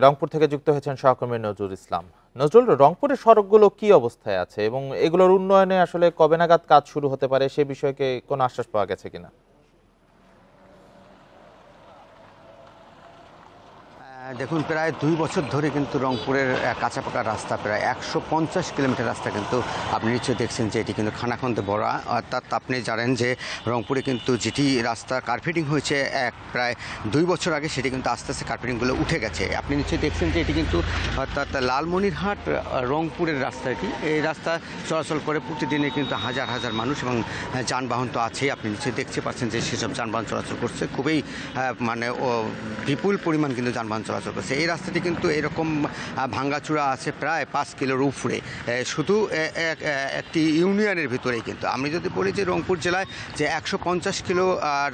রংপুর থেকে যুক্ত হয়েছেন সহকর্মী নজরুল ইসলাম। নজরুল, রংপুরের সড়কগুলো কি অবস্থায় আছে এবং এগুলোর উন্নয়নে আসলে কবে নাগাদ কাজ শুরু হতে পারে সে বিষয়ে কোনো আশ্বাস পাওয়া গেছে কিনা? দেখুন, প্রায় ২ বছর ধরে কিন্তু রংপুরের কাঁচা পাকা রাস্তা প্রায় ১৫০ কিলোমিটার রাস্তা কিন্তু আপনি নিশ্চয়ই দেখছেন যে এটি কিন্তু খানাখন্দে ভরা। অর্থাৎ আপনি জানেন যে রংপুরে কিন্তু যেটি রাস্তা কার্পেটিং হয়েছে প্রায় ২ বছর আগে, সেটি কিন্তু আস্তে আস্তে কার্পেটিংগুলো উঠে গেছে। আপনি নিশ্চয়ই দেখছেন যে এটি কিন্তু অর্থাৎ লালমনিরহাট রংপুরের রাস্তা এটি। এই রাস্তা চলাচল করে প্রতিদিনে কিন্তু হাজার হাজার মানুষ এবং যানবাহন তো আছেই। আপনি নিশ্চয়ই দেখতে পাচ্ছেন যে সেসব যানবাহন চলাচল করছে, খুবই মানে বিপুল পরিমাণ কিন্তু যানবাহন চলাচল করছে। এই রাস্তাটি কিন্তু এরকম ভাঙ্গাচূড়া আছে প্রায় ৫ কিলোর উপরে, শুধু একটি ইউনিয়নের ভিতরেই। কিন্তু আমি যদি বলি যে রংপুর জেলায় যে ১৫০ কিলো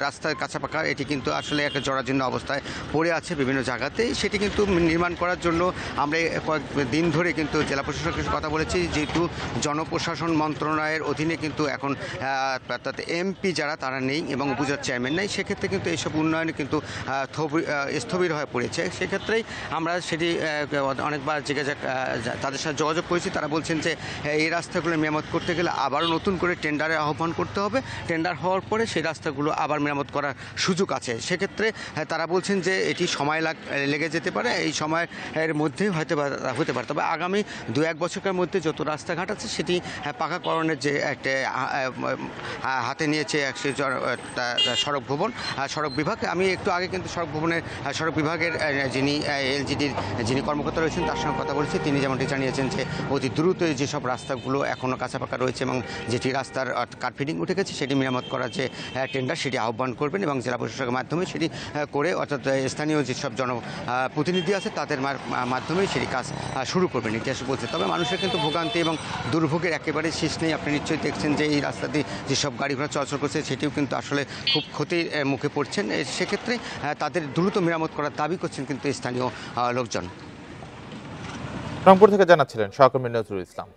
রাস্তার কাঁচা পাকা, এটি কিন্তু আসলে একটা জরাজীর্ণ অবস্থায় পড়ে আছে বিভিন্ন জায়গাতেই। সেটি কিন্তু নির্মাণ করার জন্য আমরা কয়েকদিন ধরে কিন্তু জেলা প্রশাসকের কথা বলেছি, যেহেতু জনপ্রশাসন মন্ত্রণালয়ের অধীনে কিন্তু এখন অর্থাৎ এমপি যারা তারা নেই এবং উপজেলার চেয়ারম্যান নেই, সেক্ষেত্রে কিন্তু এইসব উন্নয়নে কিন্তু স্থবির হয়ে পড়েছে। সেক্ষেত্রেই আমরা সেটি অনেকবার তাদের সাথে যোগাযোগ করেছি। তারা বলছেন যে এই রাস্তাগুলো মেরামত করতে গেলে আবারও নতুন করে টেন্ডারে আহ্বান করতে হবে। টেন্ডার হওয়ার পরে সেই রাস্তাগুলো আবার মেরামত করার সুযোগ আছে। সেক্ষেত্রে তারা বলছেন যে এটি সময় লেগে যেতে পারে, এই সময়ের মধ্যে হতে পারে। তবে আগামী ২-১ বছরের মধ্যে যত রাস্তাঘাট আছে সেটি পাকাকরণের যে একটা হাতে নিয়েছে সড়ক বিভাগ। আমি একটু আগে কিন্তু সড়ক বিভাগের যিনি এলজিডির যিনি কর্মকর্তা রয়েছেন তার সঙ্গে কথা বলেছি। তিনি যেমনটি জানিয়েছেন যে অতি দ্রুত যেসব রাস্তাগুলো এখনও কাঁচা পাকা রয়েছে এবং যেটি রাস্তার কার্পেটিং উঠে গেছে সেটি মেরামত করার যে টেন্ডার সেটি আহ্বান করবেন এবং জেলা প্রশাসকের মাধ্যমে সেটি করে, অর্থাৎ স্থানীয় যেসব জনপ্রতিনিধি আছে তাদের মাধ্যমে সেটি কাজ শুরু করবেন ইতিহাস বলছে। তবে মানুষের কিন্তু ভোগান্তি এবং দুর্ভোগের একেবারে শেষ নেই। আপনি নিশ্চয়ই দেখছেন যে এই রাস্তা দিয়ে যেসব গাড়ি ঘোড়া চলাচল করছে সেটিও কিন্তু আসলে খুব ক্ষতির মুখে পড়ছেন। সেক্ষেত্রে তাদের দ্রুত মেরামত করার দাবি করছেন কিন্তু স্থানীয় লোকজন। রংপুর থেকে জানাচ্ছিলেন সহকর্মী নজরুল ইসলাম।